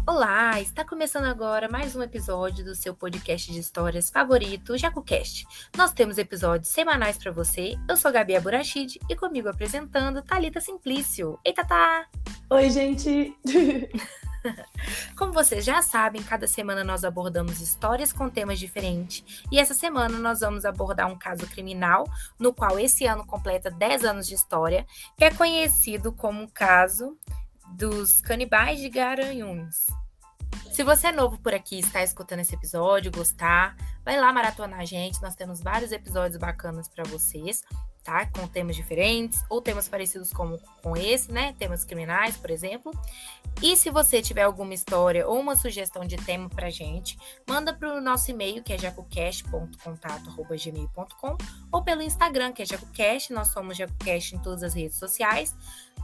Olá, está começando agora mais um episódio do seu podcast de histórias favorito, o JacuCast. Nós temos episódios semanais para você. Eu sou Gabi Aburachid e comigo apresentando Thalita Simplício. Ei, Tatá! Oi, gente! Como vocês já sabem, cada semana nós abordamos histórias com temas diferentes. E essa semana nós vamos abordar um caso criminal, no qual esse ano completa 10 anos de história, que é conhecido como o caso dos canibais de Garanhuns. Se você é novo por aqui e está escutando esse episódio, gostar, vai lá maratonar a gente. Nós temos vários episódios bacanas para vocês, tá? Com temas diferentes ou temas parecidos com esse, né? Temas criminais, por exemplo. E se você tiver alguma história ou uma sugestão de tema pra gente, manda pro nosso e-mail, que é jacucast.contato@gmail.com, ou pelo Instagram, que é jacucast. Nós somos jacucast em todas as redes sociais,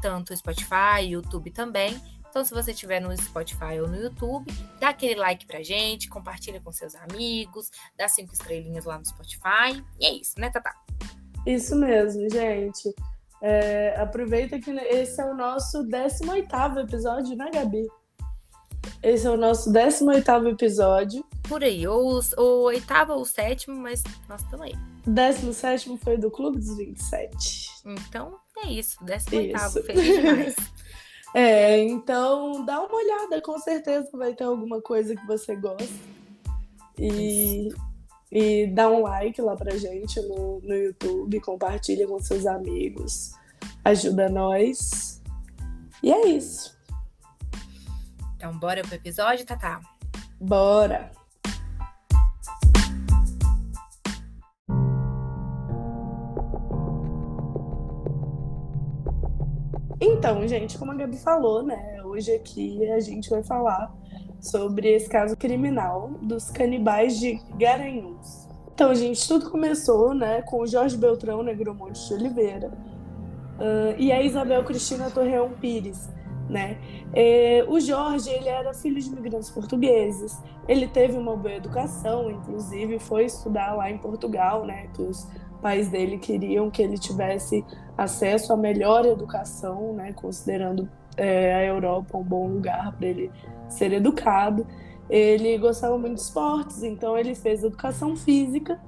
tanto Spotify, YouTube também. Então, se você estiver no Spotify ou no YouTube, dá aquele like pra gente, compartilha com seus amigos, dá 5 estrelinhas lá no Spotify. E é isso, né, Tatá? Isso mesmo, gente. Aproveita que esse é o nosso 18º episódio, né, Gabi? Esse é o nosso 18º episódio. Por aí, ou o 8º ou o 7º, mas nós estamos aí. 17º foi do Clube dos 27. Então, é isso, 18º, feliz demais. Então dá uma olhada, com certeza vai ter alguma coisa que você gosta. E dá um like lá pra gente no YouTube, compartilha com seus amigos, ajuda nós. E é isso. Então, bora pro episódio, Tatá? Bora! Então, gente, como a Gabi falou, né? Hoje aqui a gente vai falar sobre esse caso criminal dos canibais de Garanhuns. Então, gente, tudo começou, né, com o Jorge Beltrão Negromonte de Oliveira e a Isabel Cristina Torreão Pires, né? O Jorge, ele era filho de imigrantes portugueses, ele teve uma boa educação, inclusive foi estudar lá em Portugal, né, que os pais dele queriam que ele tivesse acesso à melhor educação, né, considerando a Europa um bom lugar para ele ser educado. Ele gostava muito de esportes, então ele fez educação física.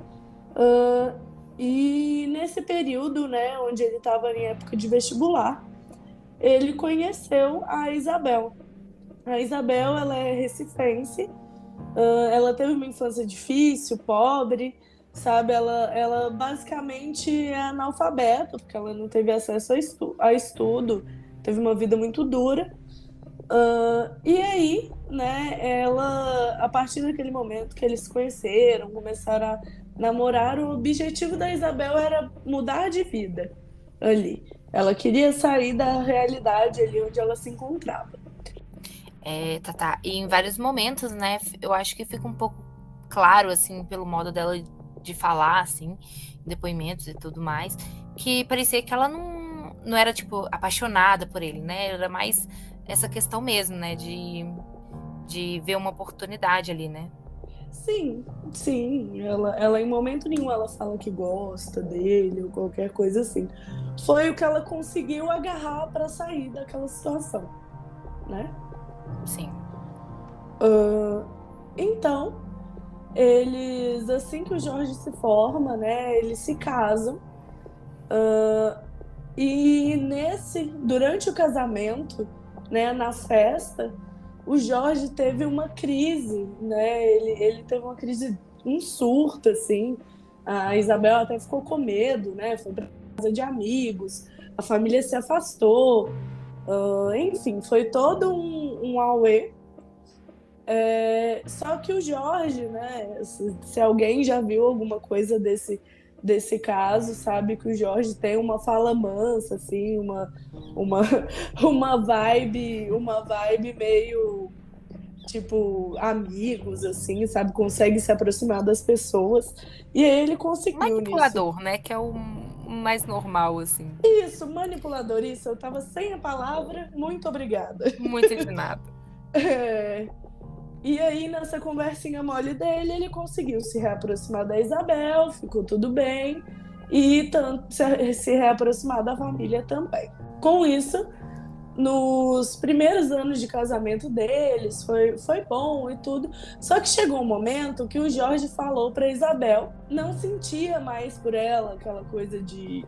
E nesse período, né, onde ele estava em época de vestibular, ele conheceu a Isabel. A Isabel, ela é recifense, ela teve uma infância difícil, pobre, sabe? Ela basicamente é analfabeta, porque ela não teve acesso a estudo, teve uma vida muito dura. E aí, né, a partir daquele momento que eles se conheceram, começaram a namorar, o objetivo da Isabel era mudar de vida ali. Ela queria sair da realidade ali onde ela se encontrava. Tatá, e em vários momentos, né, eu acho que fica um pouco claro, assim, pelo modo dela de falar, assim, depoimentos e tudo mais, que parecia que ela não era, tipo, apaixonada por ele, né, era mais essa questão mesmo, né, de ver uma oportunidade ali, né. Sim, ela em momento nenhum ela fala que gosta dele ou qualquer coisa assim. Foi o que ela conseguiu agarrar para sair daquela situação, né? Sim. Então, eles, assim que o Jorge se forma, né, eles se casam. E durante o casamento, né, na festa, o Jorge teve uma crise, né? Ele teve uma crise, um surto, assim. A Isabel até ficou com medo, né? Foi para casa de amigos, a família se afastou. Enfim, foi todo um auê. Só que o Jorge, né? Se alguém já viu alguma coisa desse caso, sabe que o Jorge tem uma fala mansa, assim, uma vibe meio tipo amigos, assim, sabe, consegue se aproximar das pessoas, e aí ele conseguiu Manipulador, né, que é o mais normal, assim. Isso, manipulador, isso, eu tava sem a palavra, muito obrigada. Muito de nada. E aí, nessa conversinha mole dele, ele conseguiu se reaproximar da Isabel, ficou tudo bem, e se reaproximar da família também. Com isso, nos primeiros anos de casamento deles, foi bom e tudo. Só que chegou um momento que o Jorge falou para Isabel, não sentia mais por ela aquela coisa de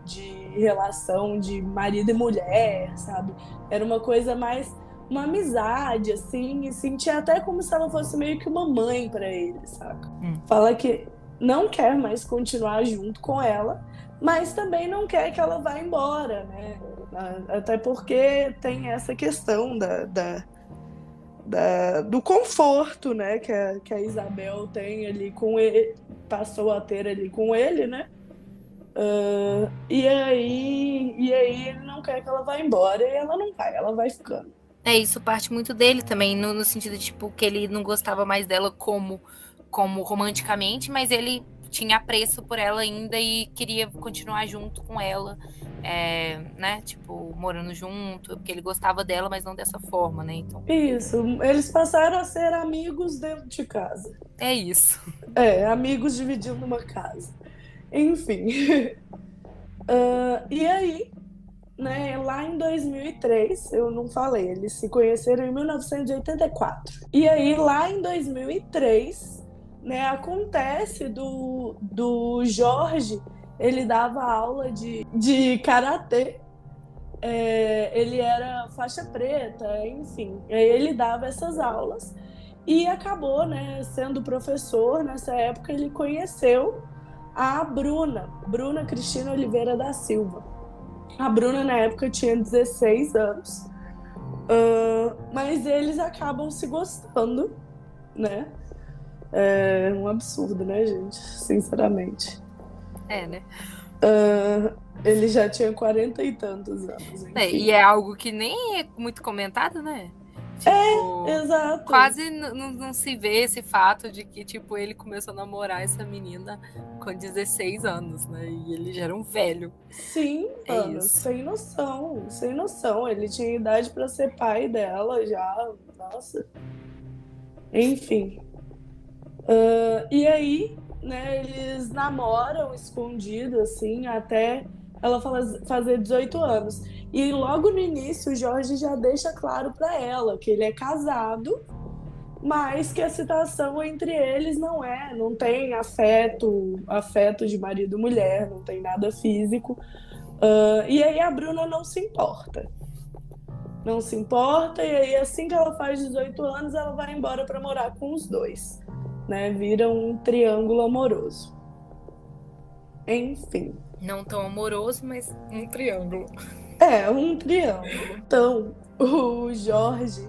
relação de marido e mulher, sabe? Era uma coisa mais uma amizade, assim, e sentia até como se ela fosse meio que uma mãe para ele, saca? Fala que não quer mais continuar junto com ela, mas também não quer que ela vá embora, né? Até porque tem essa questão do conforto, né? Que a Isabel tem ali com ele, passou a ter ali com ele, né? E aí ele não quer que ela vá embora e ela vai ficando. Isso parte muito dele também, no sentido de, tipo, que ele não gostava mais dela como romanticamente, mas ele tinha apreço por ela ainda e queria continuar junto com ela, né? Tipo, morando junto, porque ele gostava dela, mas não dessa forma, né? Então, Isso, eles passaram a ser amigos dentro de casa. é isso. Amigos dividindo uma casa. Enfim. E aí, né, lá em 2003, eu não falei, eles se conheceram em 1984. E aí, lá em 2003, né, acontece do Jorge, ele dava aula de karatê, ele era faixa preta, enfim, aí ele dava essas aulas e acabou, né, sendo professor. Nessa época ele conheceu a Bruna Cristina Oliveira da Silva. A Bruna, na época, tinha 16 anos, mas eles acabam se gostando, né? É um absurdo, né, gente? Sinceramente. Né? Ele já tinha 40 e tantos anos. E é algo que nem é muito comentado, né? Tipo, exato. Quase não se vê esse fato de que, tipo, ele começou a namorar essa menina com 16 anos, né? E ele já era um velho. Sim, mano, sem noção. Ele tinha idade pra ser pai dela já, nossa. Enfim. E aí, né, eles namoram escondido, assim, até ela fazer 18 anos. E logo no início, o Jorge já deixa claro para ela que ele é casado, mas que a situação entre eles não tem afeto de marido e mulher, não tem nada físico. E aí a Bruna não se importa. Não se importa, e aí assim que ela faz 18 anos, ela vai embora para morar com os dois, né? Vira um triângulo amoroso. Enfim. Não tão amoroso, mas um triângulo. Um triângulo. Então, o Jorge,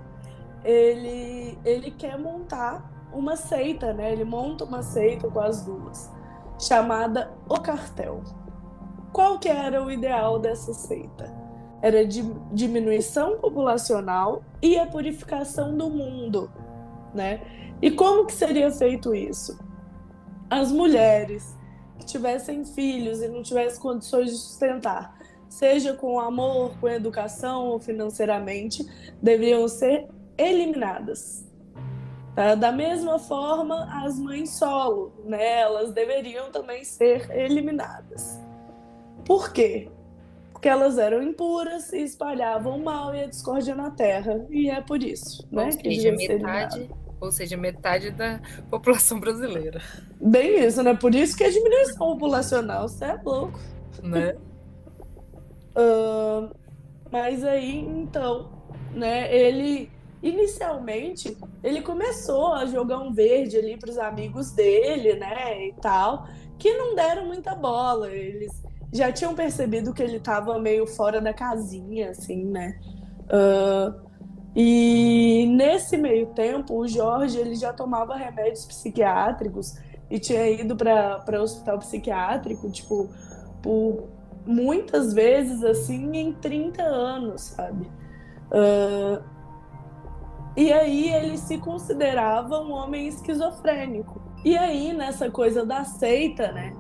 ele quer montar uma seita, né? Ele monta uma seita com as duas, chamada O Cartel. Qual que era o ideal dessa seita? Era diminuição populacional e a purificação do mundo, né? E como que seria feito isso? As mulheres que tivessem filhos e não tivessem condições de sustentar, seja com amor, com educação ou financeiramente, deveriam ser eliminadas. Tá? Da mesma forma, as mães solo, né? Elas deveriam também ser eliminadas. Por quê? Porque elas eram impuras e espalhavam o mal e a discórdia na Terra. E é por isso, né, que devia ser eliminado. Ou seja, metade da população brasileira. Bem isso, né? Por isso que a diminuição populacional, você é louco. Né? Mas aí, então, né, ele inicialmente ele começou a jogar um verde ali para os amigos dele, né, e tal, que não deram muita bola. Eles já tinham percebido que ele estava meio fora da casinha, assim, né? E nesse meio tempo, o Jorge ele já tomava remédios psiquiátricos e tinha ido para hospital psiquiátrico, tipo, por muitas vezes, assim, em 30 anos, sabe? E aí ele se considerava um homem esquizofrênico. E aí, nessa coisa da seita, né,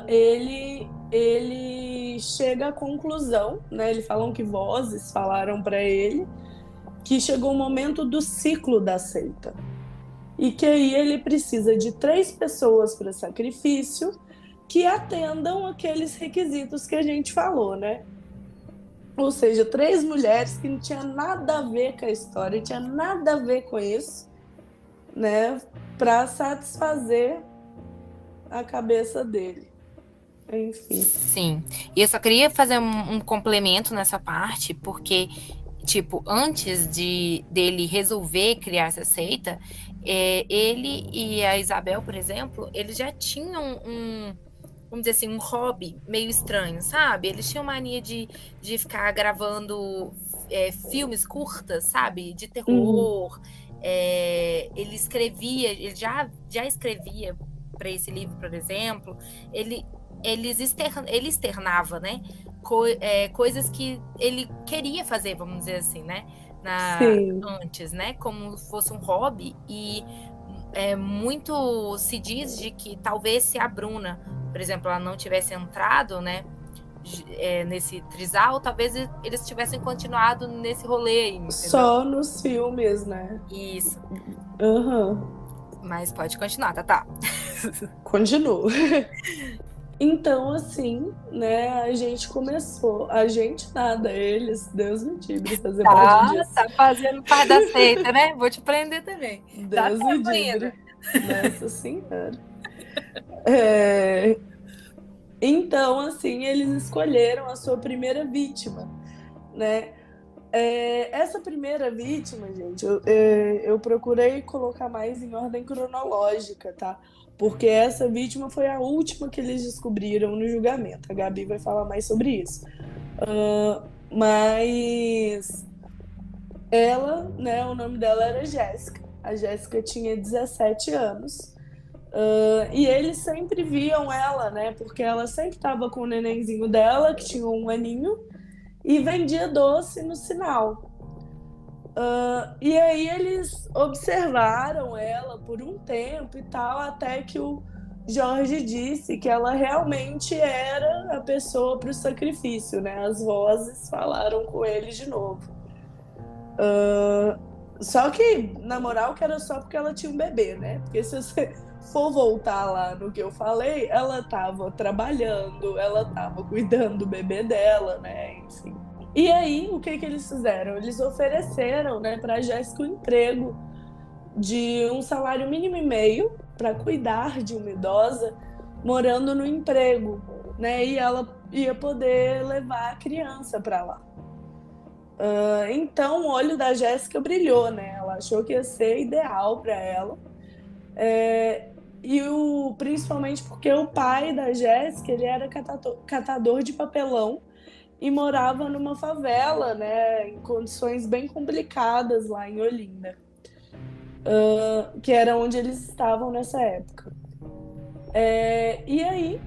ele chega à conclusão, né, eles falam que vozes falaram para ele que chegou o momento do ciclo da seita. E que aí ele precisa de 3 pessoas para sacrifício que atendam aqueles requisitos que a gente falou, né? Ou seja, 3 mulheres que não tinha nada a ver com a história, tinha nada a ver com isso, né? Para satisfazer a cabeça dele. Enfim. Sim. E eu só queria fazer um complemento nessa parte, porque, tipo, antes dele resolver criar essa seita, ele e a Isabel, por exemplo, eles já tinham vamos dizer assim, um hobby meio estranho, sabe? Eles tinham mania de ficar gravando filmes curtas, sabe? De Uhum. terror. Ele já escrevia para esse livro, por exemplo. Ele, ele externava, né? Coisas que ele queria fazer, vamos dizer assim, né? Sim. Antes, né? Como fosse um hobby. E muito se diz de que talvez se a Bruna, por exemplo, ela não tivesse entrado, né, nesse trisal, talvez eles tivessem continuado nesse rolê aí, entendeu? Só nos filmes, né? Isso. Uhum. Mas pode continuar, tá? Continuo. Então, assim, né, a gente começou. A gente nada, eles, Deus me livre, fazer parte disso. Tá fazendo parte da seita, né? Vou te prender também. Dá Deus me tempo ainda. livre. Nossa Senhora. É, Então, assim, eles escolheram a sua primeira vítima, né? Essa primeira vítima, gente, eu procurei colocar mais em ordem cronológica, tá? Porque essa vítima foi a última que eles descobriram no julgamento. A Gabi vai falar mais sobre isso. Mas ela, né, o nome dela era Jéssica. A Jéssica tinha 17 anos. E eles sempre viam ela, né? Porque ela sempre estava com o nenenzinho dela, que tinha 1 aninho, e vendia doce no sinal. E aí eles observaram ela por um tempo e tal, até que o Jorge disse que ela realmente era a pessoa para o sacrifício, né? As vozes falaram com ele de novo. Só que, na moral, que era só porque ela tinha um bebê, né? Porque se você for voltar lá no que eu falei, ela estava trabalhando, ela estava cuidando do bebê dela, né? Enfim. E aí, o que eles fizeram? Eles ofereceram, né, para a Jéssica um emprego de um salário mínimo e meio para cuidar de uma idosa morando no emprego, né? E ela ia poder levar a criança para lá. Então, o olho da Jéssica brilhou, né? Ela achou que ia ser ideal para ela. Principalmente porque o pai da Jéssica, ele era catador de papelão e morava numa favela, né, em condições bem complicadas lá em Olinda, que era onde eles estavam nessa época. E aí,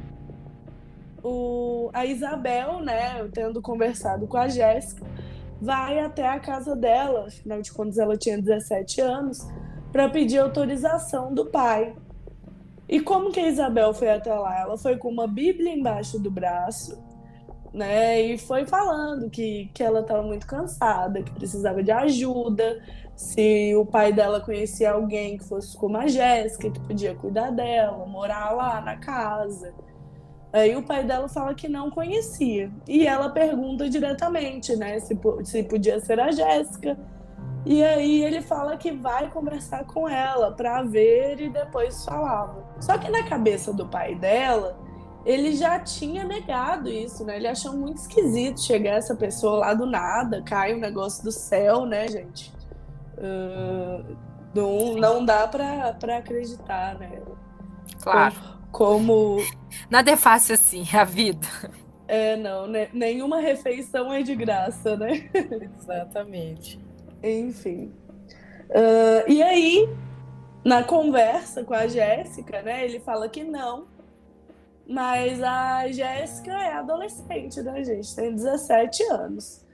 a Isabel, né, tendo conversado com a Jéssica, vai até a casa dela, afinal de contas ela tinha 17 anos, para pedir autorização do pai. E como que a Isabel foi até lá? Ela foi com uma Bíblia embaixo do braço, né? E foi falando que ela estava muito cansada, que precisava de ajuda, se o pai dela conhecia alguém que fosse como a Jéssica, que podia cuidar dela, morar lá na casa. Aí o pai dela fala que não conhecia. E ela pergunta diretamente, né, se podia ser a Jéssica. E aí ele fala que vai conversar com ela para ver e depois falava. Só que na cabeça do pai dela, ele já tinha negado isso, né? Ele achou muito esquisito chegar essa pessoa lá do nada, cai um negócio do céu, né, gente? Não dá para acreditar, né? Claro. Como Nada é fácil assim, a vida. não, né? Nenhuma refeição é de graça, né? Exatamente. Enfim. E aí, na conversa com a Jéssica, né? Ele fala que não. Mas a Jéssica é adolescente, né, gente? Tem 17 anos.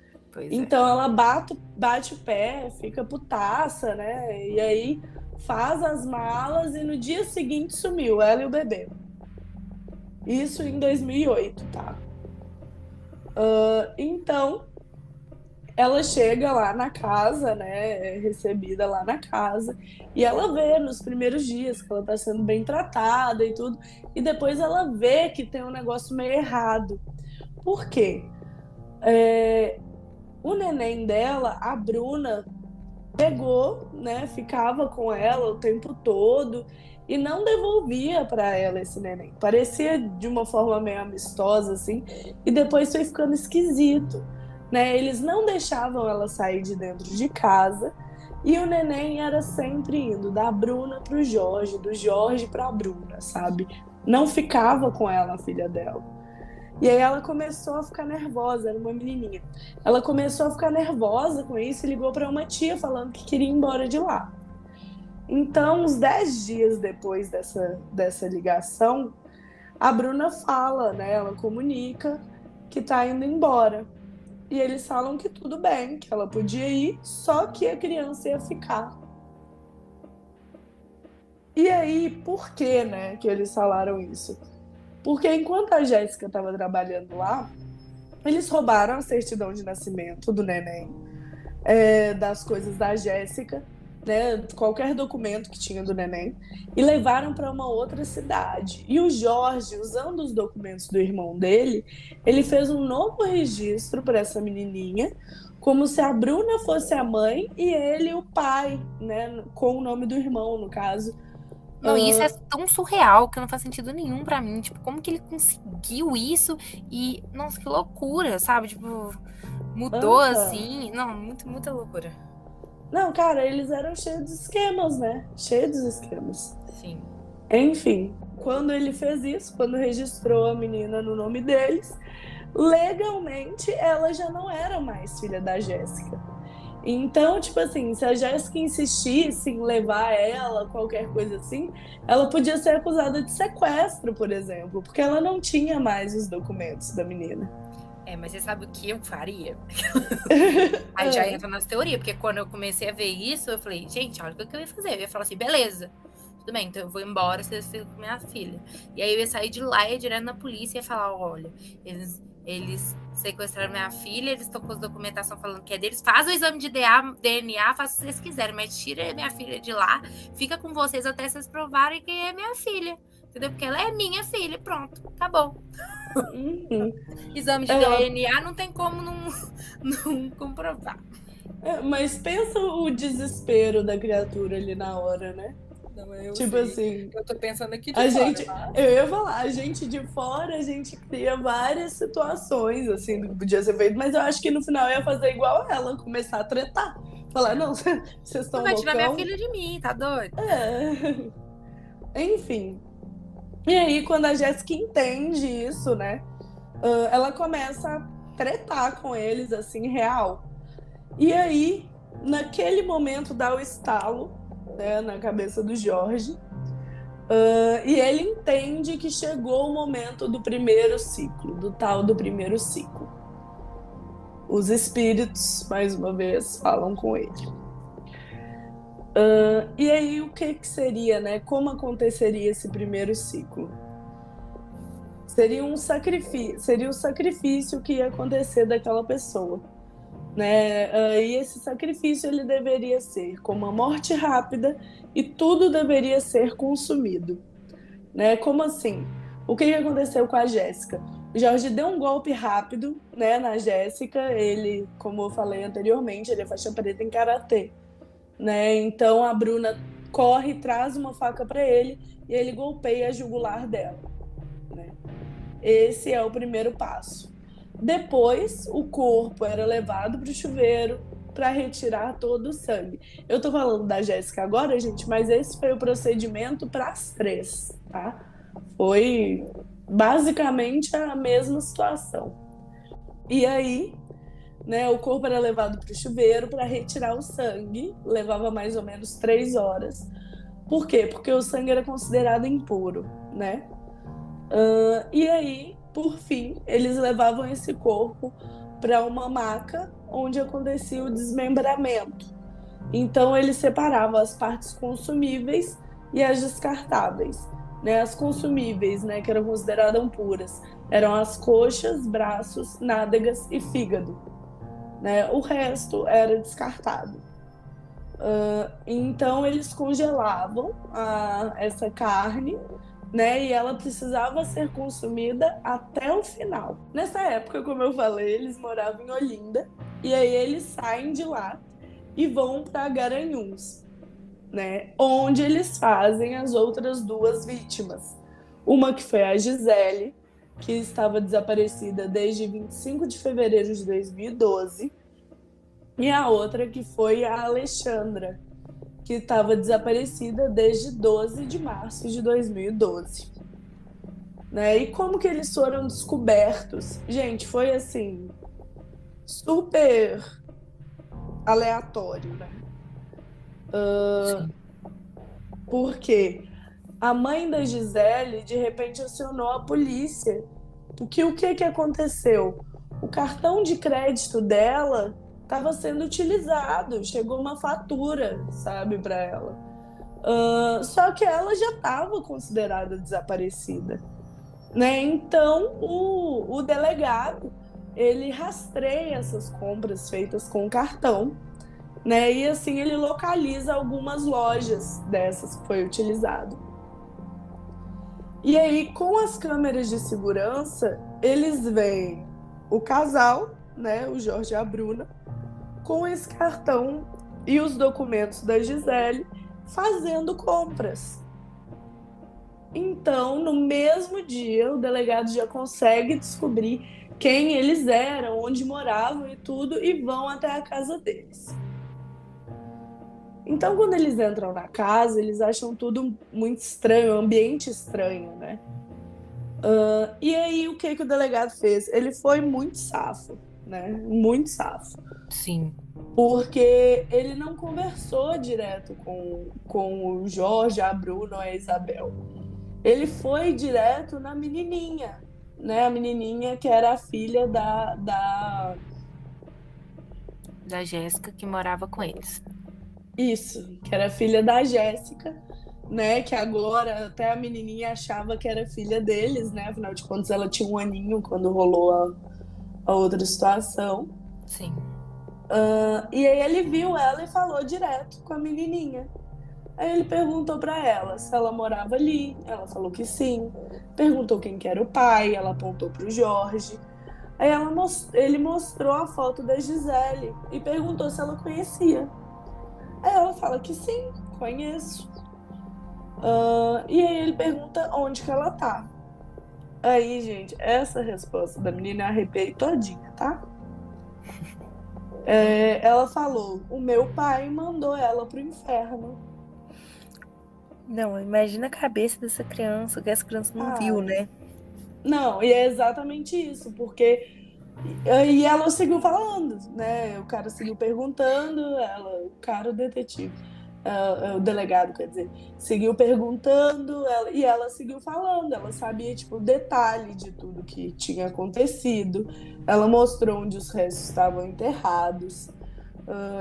Então ela bate o pé, fica putaça, né? E aí faz as malas e no dia seguinte sumiu, ela e o bebê. Isso em 2008, tá? Então ela chega lá na casa, né? É recebida lá na casa. E ela vê nos primeiros dias que ela tá sendo bem tratada e tudo. E depois ela vê que tem um negócio meio errado. Por quê? O neném dela, a Bruna, pegou, né, ficava com ela o tempo todo e não devolvia para ela esse neném. Parecia de uma forma meio amistosa assim, e depois foi ficando esquisito, né? Eles não deixavam ela sair de dentro de casa. E o neném era sempre indo da Bruna pro Jorge, do Jorge pra Bruna, sabe? Não ficava com ela, a filha dela. E aí ela começou a ficar nervosa, era uma menininha. Ela começou a ficar nervosa com isso e ligou para uma tia falando que queria ir embora de lá. Então, uns 10 dias depois dessa ligação, a Bruna fala, né? Ela comunica que tá indo embora. E eles falam que tudo bem, que ela podia ir, só que a criança ia ficar. E aí, por que, né, que eles falaram isso? Porque enquanto a Jéssica estava trabalhando lá, eles roubaram a certidão de nascimento do neném, das coisas da Jéssica, né, qualquer documento que tinha do neném, e levaram para uma outra cidade. E o Jorge, usando os documentos do irmão dele, ele fez um novo registro para essa menininha, como se a Bruna fosse a mãe e ele o pai, né, com o nome do irmão, no caso. Não, e isso é tão surreal que não faz sentido nenhum pra mim. Tipo, como que ele conseguiu isso? E, nossa, que loucura, sabe? Tipo, mudou assim. Não, muita loucura. Não, cara, eles eram cheios de esquemas, né? Cheios de esquemas. Sim. Enfim, quando ele fez isso, quando registrou a menina no nome deles, legalmente ela já não era mais filha da Jéssica. Então, tipo assim, se a Jéssica insistisse em levar ela, qualquer coisa assim, ela podia ser acusada de sequestro, por exemplo, porque ela não tinha mais os documentos da menina. Mas você sabe o que eu faria? Aí já entra nas teorias, porque quando eu comecei a ver isso, eu falei, gente, olha o que eu ia fazer. Eu ia falar assim, beleza, tudo bem, então eu vou embora, vocês ficam com minha filha. E aí eu ia sair de lá e ia direto na polícia e ia falar, olha, eles sequestraram minha filha, eles estão com a documentação falando que é deles, faz o exame de DNA, faz o que vocês quiserem, mas tira minha filha de lá, fica com vocês até vocês provarem que é minha filha, entendeu? Porque ela é minha filha, pronto, acabou. Exame de DNA não tem como não comprovar. Mas pensa o desespero da criatura ali na hora, né? Não, eu tipo sei. Assim, eu tô pensando aqui de fora. Eu ia falar, a gente de fora, a gente cria várias situações, assim, do que podia ser feito, mas eu acho que no final eu ia fazer igual ela, começar a tretar. Falar, não, vocês estão loucão. Vai tirar minha filha de mim, tá doido? Enfim. E aí, quando a Jéssica entende isso, né, ela começa a tretar com eles, assim, real. E aí, naquele momento, dá o estalo, né, na cabeça do Jorge. E ele entende que chegou o momento do primeiro ciclo, do tal do primeiro ciclo. Os espíritos, mais uma vez, falam com ele. E aí, o que seria, né? Como aconteceria esse primeiro ciclo? Seria um sacrifício que ia acontecer daquela pessoa, né? E esse sacrifício ele deveria ser com uma morte rápida e tudo deveria ser consumido, né? Como assim? O que aconteceu com a Jéssica? O Jorge deu um golpe rápido, né, na Jéssica. Ele, como eu falei anteriormente, ele é faixa preta em karatê, né? Então a Bruna corre, traz uma faca para ele e ele golpeia a jugular dela, né? Esse é o primeiro passo. Depois, o corpo era levado para o chuveiro para retirar todo o sangue. Eu tô falando da Jéssica agora, gente, mas esse foi o procedimento para as 3, tá? Foi basicamente a mesma situação. E aí, né, o corpo era levado para o chuveiro para retirar o sangue. Levava mais ou menos 3 horas. Por quê? Porque o sangue era considerado impuro, né? E aí, por fim, eles levavam esse corpo para uma maca onde acontecia o desmembramento. Então, eles separavam as partes consumíveis e as descartáveis, né? As consumíveis, né, que eram consideradas puras, eram as coxas, braços, nádegas e fígado, né? O resto era descartado. Então, eles congelavam essa carne, né? E ela precisava ser consumida até o final. Nessa época, como eu falei, eles moravam em Olinda. E aí eles saem de lá e vão para Garanhuns, né? Onde eles fazem as outras duas vítimas. Uma que foi a Gisele, que estava desaparecida desde 25 de fevereiro de 2012, e a outra que foi a Alexandra, que estava desaparecida desde 12 de março de 2012. Né? E como que eles foram descobertos? Gente, foi assim, super aleatório, né? Sim. Porque a mãe da Gisele de repente acionou a polícia. Porque o que aconteceu? O cartão de crédito dela estava sendo utilizado, chegou uma fatura, sabe, para ela. Só que ela já estava considerada desaparecida, né? Então o delegado ele rastreia essas compras feitas com cartão, né? E assim ele localiza algumas lojas dessas que foi utilizado. E aí, com as câmeras de segurança, eles veem o casal, né, o Jorge e a Bruna, com esse cartão e os documentos da Gisele fazendo compras. Então, no mesmo dia, o delegado já consegue descobrir quem eles eram, onde moravam e tudo, e vão até a casa deles. Então, quando eles entram na casa, eles acham tudo muito estranho, um ambiente estranho, né? E aí, o que o delegado fez? Ele foi muito safo, né? Muito safo. Sim. Porque ele não conversou direto com o Jorge, a Bruna ou a Isabel. Ele foi direto na menininha, né? A menininha que era a filha Da Jéssica que morava com eles. Isso, que era filha da Jéssica, né? Que agora até a menininha achava que era filha deles, né? Afinal de contas, ela tinha um aninho quando rolou a outra situação. Sim. E aí ele viu ela e falou direto com a menininha. Aí ele perguntou para ela se ela morava ali. Ela falou que sim. Perguntou quem que era o pai. Ela apontou para o Jorge. Aí ele mostrou a foto da Gisele e perguntou se ela conhecia. Aí ela fala que sim, conheço. E aí ele pergunta onde que ela tá. Aí, gente, essa resposta da menina eu arrepiei todinha, tá? Ela falou: o meu pai mandou ela pro inferno. Não, imagina a cabeça dessa criança, que essa criança não viu, né? Não, e é exatamente isso, porque. E ela seguiu falando, né? O cara seguiu perguntando, o cara, o detetive, o delegado, quer dizer, seguiu perguntando, e ela seguiu falando. Ela sabia, tipo, o detalhe de tudo que tinha acontecido. Ela mostrou onde os restos estavam enterrados.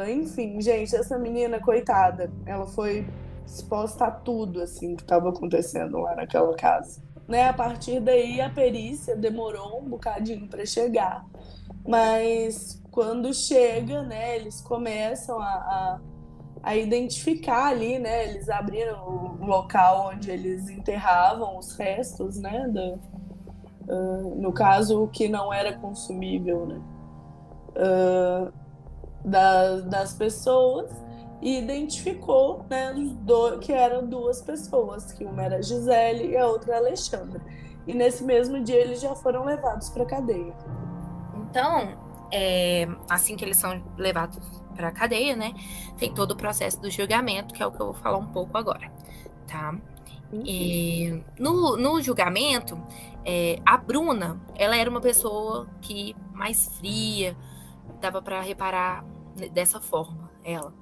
Enfim, gente, essa menina, coitada, ela foi exposta a tudo, assim, que estava acontecendo lá naquela casa. Né? A partir daí, a perícia demorou um bocadinho para chegar. Mas quando chega, né, eles começam a identificar ali, né? Eles abriram o local onde eles enterravam os restos, né? No caso, o que não era consumível, né? Das pessoas e identificou, né, que eram duas pessoas, que uma era a Gisele e a outra a Alexandra. E nesse mesmo dia eles já foram levados para a cadeia. Então, assim que eles são levados para a cadeia, né, tem todo o processo do julgamento, que é o que eu vou falar um pouco agora, tá? E no julgamento, a Bruna, ela era uma pessoa que mais fria, dava para reparar dessa forma, ela.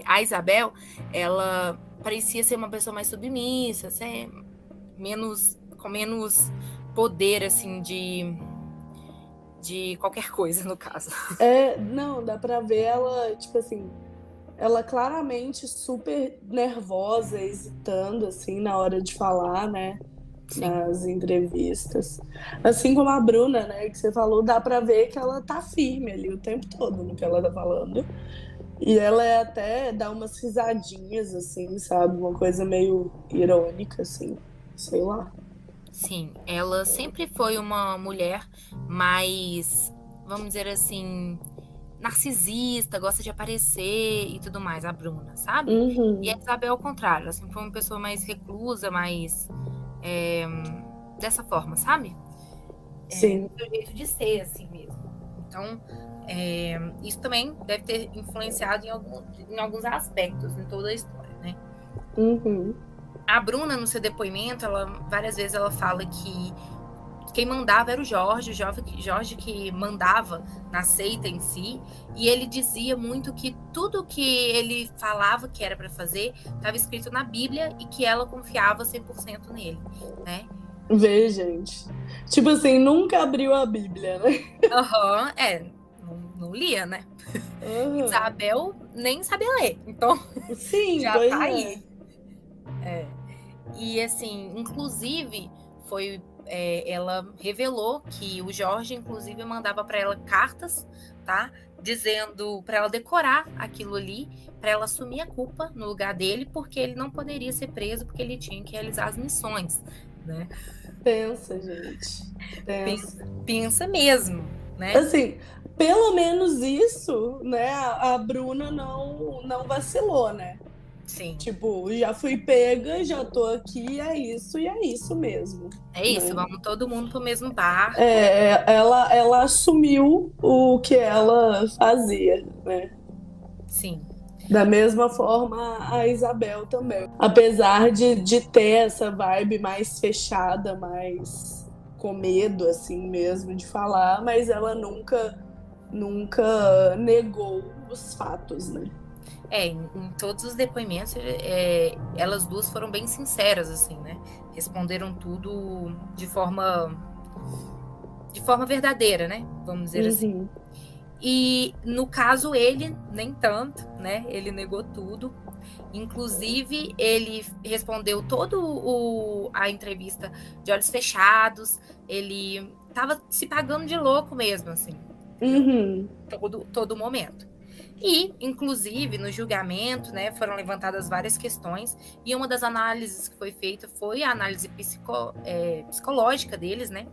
A Isabel, ela parecia ser uma pessoa mais submissa, com menos poder, assim, de qualquer coisa, no caso. Não, dá pra ver ela, tipo assim, ela claramente super nervosa, hesitando, assim, na hora de falar, né? Sim. Nas entrevistas. Assim como a Bruna, né, que você falou, dá pra ver que ela tá firme ali o tempo todo no que ela tá falando. E ela até dá umas risadinhas, assim, sabe? Uma coisa meio irônica, assim, sei lá. Sim, ela sempre foi uma mulher mais, vamos dizer assim, narcisista, gosta de aparecer e tudo mais, a Bruna, sabe? E a Isabel, ao contrário, ela sempre foi uma pessoa mais reclusa, mais dessa forma, sabe? Sim. Do jeito de ser, assim mesmo. Então, isso também deve ter influenciado em alguns aspectos, em toda a história, né? A Bruna, no seu depoimento, várias vezes ela fala que quem mandava era o Jorge que mandava na seita em si, e ele dizia muito que tudo que ele falava que era para fazer estava escrito na Bíblia e que ela confiava 100% nele, né? Vê, gente. Tipo assim, nunca abriu a Bíblia, né? Não lia, né? Uhum. Isabel nem sabia ler, então Sim, já pois tá é. aí. E assim, inclusive, ela revelou que o Jorge, inclusive, mandava para ela cartas, tá? Dizendo para ela decorar aquilo ali, para ela assumir a culpa no lugar dele, porque ele não poderia ser preso, porque ele tinha que realizar as missões, né? Pensa, gente. Pensa mesmo, né? Assim, pelo menos isso, né? A Bruna não vacilou, né? Sim. Tipo, já fui pega, já tô aqui, é isso e é isso mesmo. É isso, né? vamos todo mundo pro mesmo barco. Ela assumiu o que ela fazia, né? Sim. Da mesma forma, a Isabel também. Apesar de ter essa vibe mais fechada, mais com medo, assim mesmo, de falar, mas ela nunca negou os fatos, né? Em todos os depoimentos, elas duas foram bem sinceras, assim, né? Responderam tudo de forma verdadeira, né? Vamos dizer assim. E no caso ele nem tanto, né? Ele negou tudo. Inclusive ele respondeu todo a entrevista de olhos fechados. Ele tava se pagando de louco mesmo, assim. Todo momento. E, inclusive, no julgamento, né, foram levantadas várias questões, e uma das análises que foi feita foi a análise psicológica deles, né?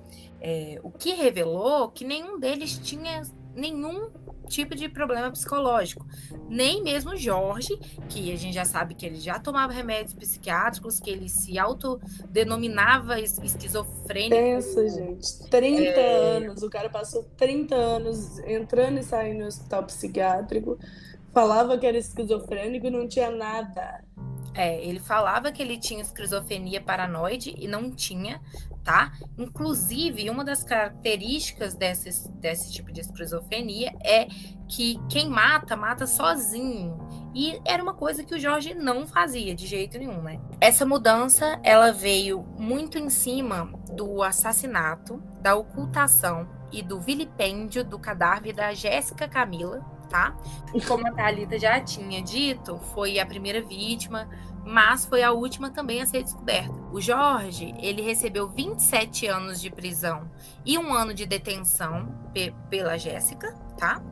O que revelou que nenhum deles tinha nenhum tipo de problema psicológico. Nem mesmo o Jorge, que a gente já sabe que ele já tomava remédios psiquiátricos, que ele se autodenominava esquizofrênico. Pensa, gente, 30 anos, o cara passou 30 anos entrando e saindo no hospital psiquiátrico, falava que era esquizofrênico e não tinha nada. Ele falava que ele tinha esquizofrenia paranoide e não tinha, tá? Inclusive, uma das características desse tipo de esquizofrenia é que quem mata, mata sozinho. E era uma coisa que o Jorge não fazia de jeito nenhum, né? Essa mudança, ela veio muito em cima do assassinato, da ocultação e do vilipêndio do cadáver da Jéssica Camila, tá? Como a Thalita já tinha dito, foi a primeira vítima, mas foi a última também a ser descoberta. O Jorge, ele recebeu 27 anos de prisão e 1 ano de detenção pela Jéssica, tá?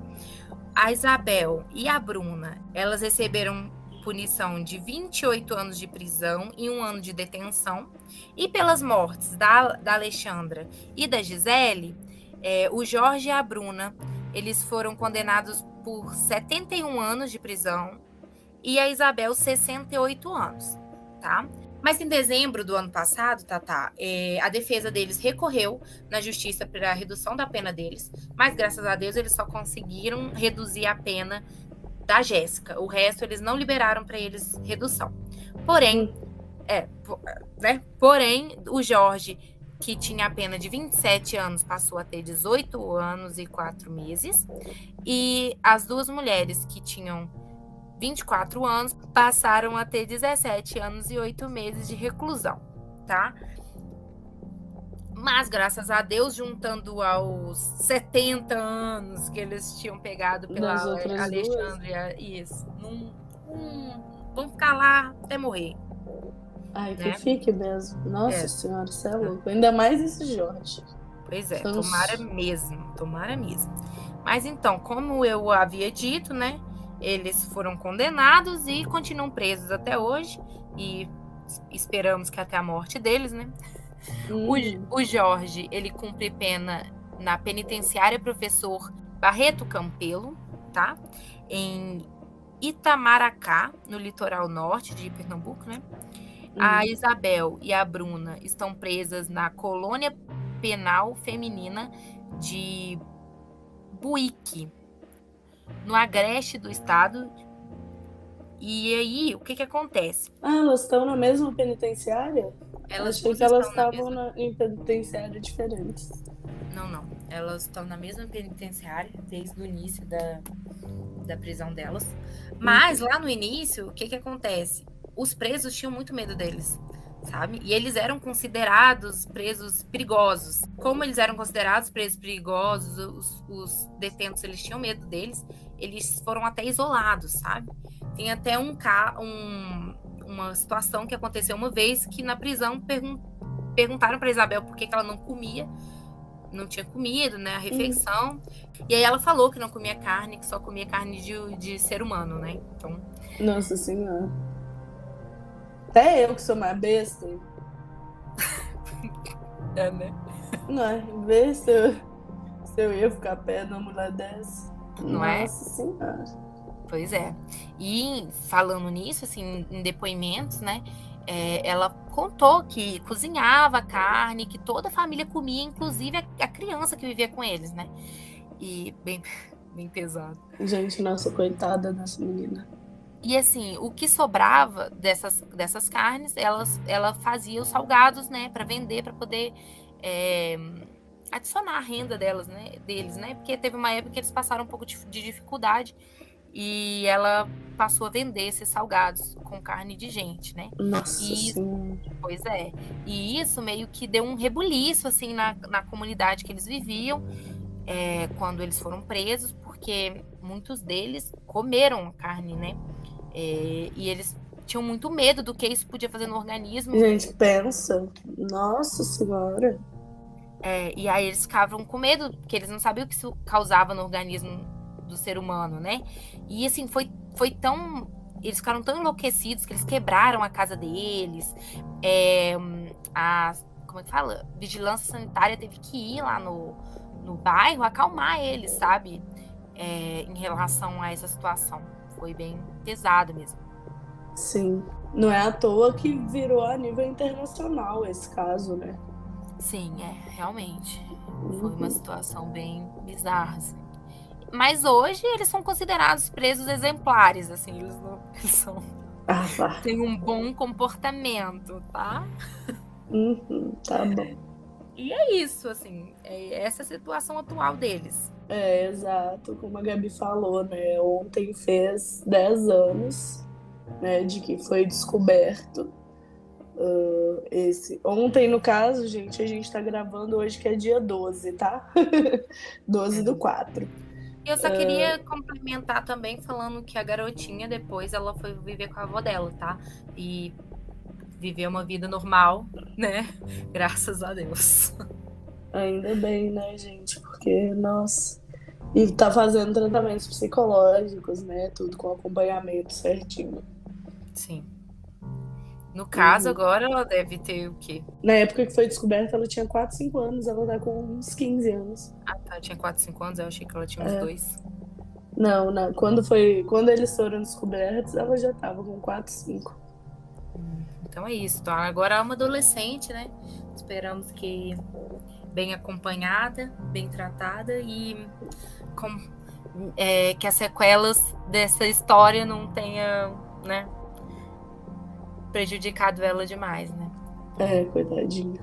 A Isabel e a Bruna, elas receberam punição de 28 anos de prisão e 1 ano de detenção. E pelas mortes da Alexandra e da Gisele, o Jorge e a Bruna, eles foram condenados por 71 anos de prisão e a Isabel 68 anos, tá? Mas em dezembro do ano passado, Tatá, a defesa deles recorreu na justiça para a redução da pena deles, mas graças a Deus eles só conseguiram reduzir a pena da Jéssica. O resto eles não liberaram para eles redução. Porém, Porém, o Jorge, que tinha a pena de 27 anos, passou a ter 18 anos e 4 meses. E as duas mulheres que tinham 24 anos passaram a ter 17 anos e 8 meses de reclusão, tá? Mas, graças a Deus, juntando aos 70 anos que eles tinham pegado pela Alexandria, isso, vão ficar lá até morrer. Ai, que fique mesmo. Nossa Senhora, você é louco. Ainda mais esse Jorge. Pois é, tomara mesmo. Mas então, como eu havia dito, né? Eles foram condenados e continuam presos até hoje. E esperamos que até a morte deles, né? O Jorge, ele cumpre pena na penitenciária Professor Barreto Campelo, tá? Em Itamaracá, no litoral norte de Pernambuco, né? A Isabel e a Bruna estão presas na colônia penal feminina de Buíque, no agreste do estado. E aí, o que acontece? Ah, elas estão na mesma penitenciária? Elas Achei duas que elas estão na estavam mesma. em penitenciárias diferentes. Não. Elas estão na mesma penitenciária desde o início da prisão delas. Mas lá no início, o que acontece? Os presos tinham muito medo deles, sabe? E eles eram considerados presos perigosos. Como eles eram considerados presos perigosos, os detentos eles tinham medo deles, eles foram até isolados, sabe? Tem até uma situação que aconteceu uma vez que na prisão perguntaram para Isabel por que ela não comia. Não tinha comido, né, a refeição. E aí ela falou que não comia carne, que só comia carne de ser humano, né? Então... Nossa Senhora. Até eu que sou mais besta. É, né? Não é? Vê se eu ia ficar perto de uma mulher dessa. Não Nossa é? Senhora. Pois é. E falando nisso, assim, em depoimentos, né? Ela contou que cozinhava carne, que toda a família comia, inclusive a criança que vivia com eles, né? E bem pesado. Gente, nossa, coitada dessa menina. E assim, o que sobrava dessas carnes, ela fazia os salgados, né, para vender, para poder adicionar a renda deles, né? Porque teve uma época que eles passaram um pouco de dificuldade e ela passou a vender esses salgados com carne de gente, né? Nossa Senhora. Pois é. E isso meio que deu um rebuliço, assim, na comunidade que eles viviam, quando eles foram presos, porque muitos deles comeram a carne, né? E eles tinham muito medo do que isso podia fazer no organismo. Gente, pensa. Nossa Senhora. E aí eles ficavam com medo, porque eles não sabiam o que isso causava no organismo do ser humano, né? E assim, foi tão... Eles ficaram tão enlouquecidos que eles quebraram a casa deles. Como é que fala? Vigilância sanitária teve que ir lá no bairro acalmar eles, sabe? Em relação a essa situação. Foi bem pesado mesmo. Sim. Não é à toa que virou a nível internacional esse caso, né? Sim, realmente. Foi uma situação bem bizarra, assim. Mas hoje eles são considerados presos exemplares, assim, eles são... têm um bom comportamento, tá? Tá bom. E é isso, assim, essa a situação atual deles. Exato, como a Gabi falou, né? Ontem fez 10 anos, né, de que foi descoberto Ontem, no caso, gente, a gente tá gravando hoje que é dia 12, tá? 12/4. Eu só queria complementar também falando que a garotinha depois ela foi viver com a avó dela, tá? E viver uma vida normal, né? Graças a Deus. Ainda bem, né, gente? Porque, nossa... E tá fazendo tratamentos psicológicos, né? Tudo com acompanhamento certinho. Sim. No caso, agora ela deve ter o quê? Na época que foi descoberta, ela tinha 4, 5 anos. Ela tá com uns 15 anos. Ah, tá. Tinha 4, 5 anos. Eu achei que ela tinha uns 2. Não. Quando eles foram descobertos, ela já tava com 4, 5. Então é isso. Então, agora é uma adolescente, né? Esperamos que bem acompanhada, bem tratada e que as sequelas dessa história não tenham, né, prejudicado ela demais, né? Coitadinha.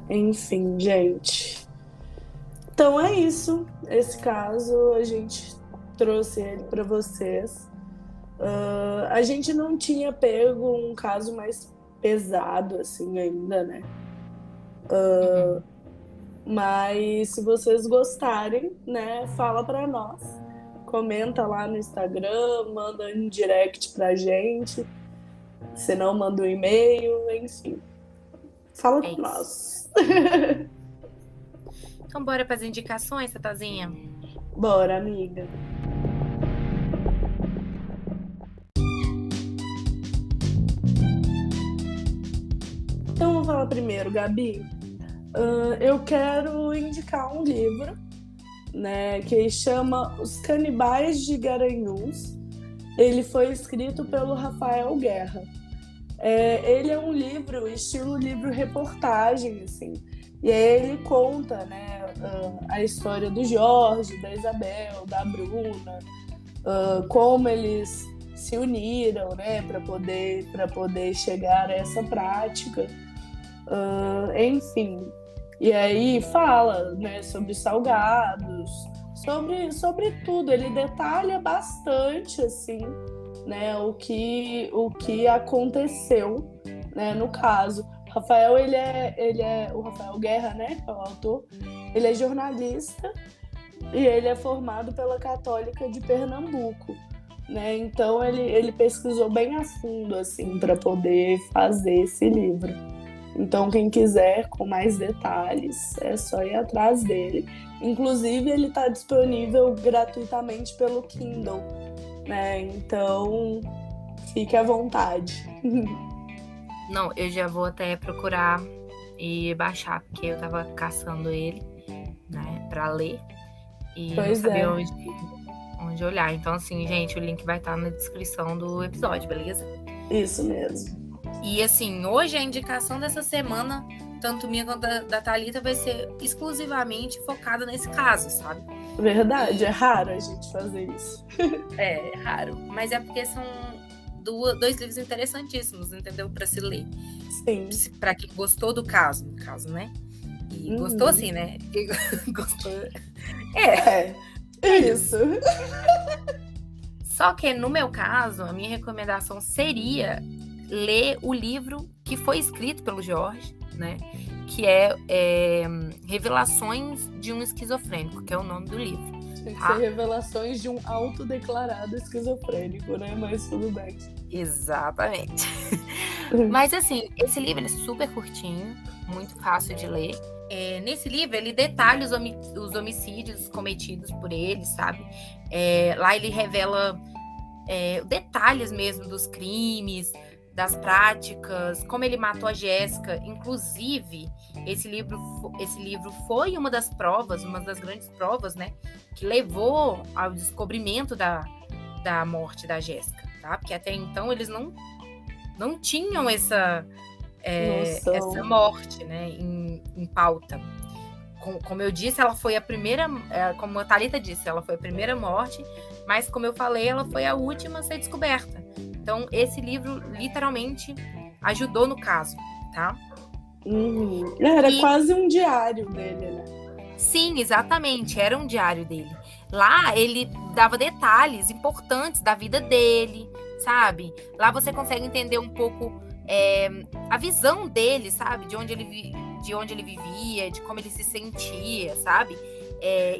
Enfim, gente. Então é isso. Esse caso a gente trouxe ele para vocês. A gente não tinha pego um caso mais pesado assim ainda, né? Mas se vocês gostarem, né, fala para nós. Comenta lá no Instagram, manda um direct pra gente. Se não, manda um e-mail, enfim. Fala com nós. Então bora para as indicações, Tatazinha? Bora, amiga. Então, vou falar primeiro, Gabi. Eu quero indicar um livro né, que chama Os Canibais de Garanhuns. Ele foi escrito pelo Rafael Guerra. Ele é um livro, estilo livro reportagem, assim. E aí ele conta, né, a história do Jorge, da Isabel, da Bruna, como eles se uniram, né, para poder chegar a essa prática. Enfim. E aí fala, né, sobre salgados, sobre tudo. Ele detalha bastante, assim, né, o que aconteceu, né, no caso. Rafael, o Rafael Guerra, né, que é o autor, ele é jornalista e ele é formado pela Católica de Pernambuco, né? Então ele pesquisou bem a fundo, assim, para poder fazer esse livro. Então, quem quiser com mais detalhes, é só ir atrás dele. Inclusive, ele está disponível gratuitamente pelo Kindle, né? Então, fique à vontade. Não, eu já vou até procurar e baixar, porque eu tava caçando ele, né, pra ler. E não sabia onde olhar. Então, assim, gente, o link vai estar na descrição do episódio, beleza? Isso mesmo. E, assim, hoje a indicação dessa semana, tanto minha quanto da Thalita, vai ser exclusivamente focada nesse caso, sabe? Verdade, é raro a gente fazer isso. É raro. Mas é porque são dois livros interessantíssimos, entendeu? Para se ler. Sim. Para quem gostou do caso, no caso, né? E gostou assim, né? Gostou. É isso. Só que no meu caso, a minha recomendação seria ler o livro que foi escrito pelo Jorge, né? Que é Revelações de um Esquizofrênico, que é o nome do livro. Tem que ser Revelações de um autodeclarado esquizofrênico, né? Mas tudo bem. Exatamente. Mas assim, esse livro é super curtinho, muito fácil de ler. Nesse livro, ele detalha os homicídios cometidos por ele, sabe? Lá ele revela detalhes mesmo dos crimes, das práticas, como ele matou a Jéssica. Inclusive, esse livro foi uma das grandes provas, né? Que levou ao descobrimento da morte da Jéssica, tá? Porque até então eles não tinham essa morte, né, em pauta. Como eu disse, ela foi a primeira, como a Thalita disse, ela foi a primeira morte, mas como eu falei, ela foi a última a ser descoberta. Então, esse livro literalmente ajudou no caso, tá? Era quase um diário dele, né? Sim, exatamente, era um diário dele. Lá ele dava detalhes importantes da vida dele, sabe? Lá você consegue entender um pouco a visão dele, sabe? De onde ele vivia, de como ele se sentia, sabe?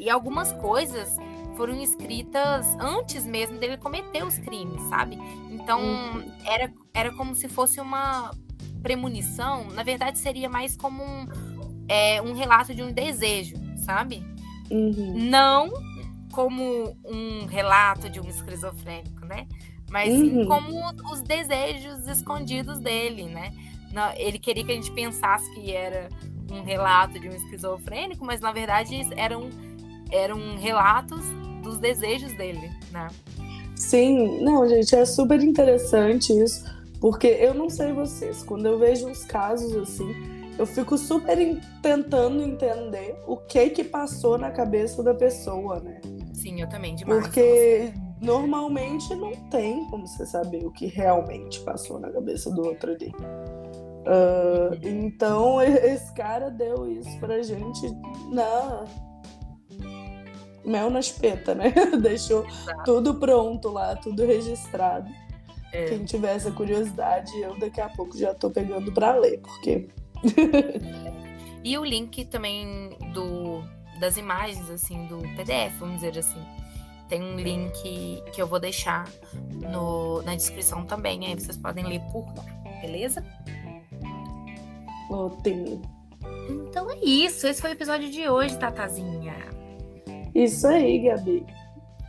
E algumas coisas foram escritas antes mesmo dele cometer os crimes, sabe? Então, era como se fosse uma premonição. Na verdade, seria mais como um relato de um desejo, sabe? Não como um relato de um esquizofrênico, né? Mas sim como os desejos escondidos dele, né? Ele queria que a gente pensasse que era um relato de um esquizofrênico, mas na verdade eram relatos dos desejos dele, né? Sim, não, gente, é super interessante isso, porque eu não sei vocês, quando eu vejo uns casos assim, eu fico super tentando entender o que passou na cabeça da pessoa, né? Sim, eu também, demais. Porque normalmente não tem como você saber o que realmente passou na cabeça do outro ali. Então, esse cara deu isso pra gente mel na espeta, né? Deixou tudo pronto lá, tudo registrado. Quem tiver essa curiosidade, eu daqui a pouco já tô pegando pra ler, porque... E o link também das imagens, assim, do PDF, vamos dizer assim. Tem um link que eu vou deixar na descrição também, aí vocês podem ler por lá, beleza? Ótimo. Então é isso, esse foi o episódio de hoje, Tatazinha. Isso aí, Gabi.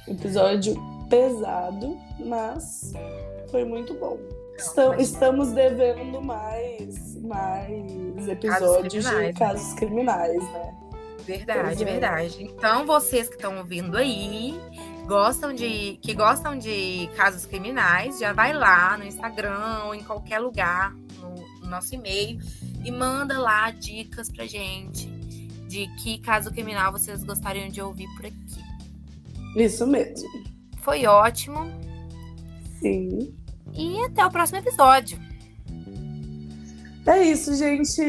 Episódio pesado, mas foi muito bom. Estamos devendo mais episódios de casos criminais, né? Verdade, Pois é. verdade. Então, vocês que estão ouvindo aí, que gostam de casos criminais, já vai lá no Instagram ou em qualquer lugar, no nosso e-mail, e manda lá dicas pra gente de que caso criminal vocês gostariam de ouvir por aqui. Isso mesmo. Foi ótimo. Sim. E até o próximo episódio. É isso, gente.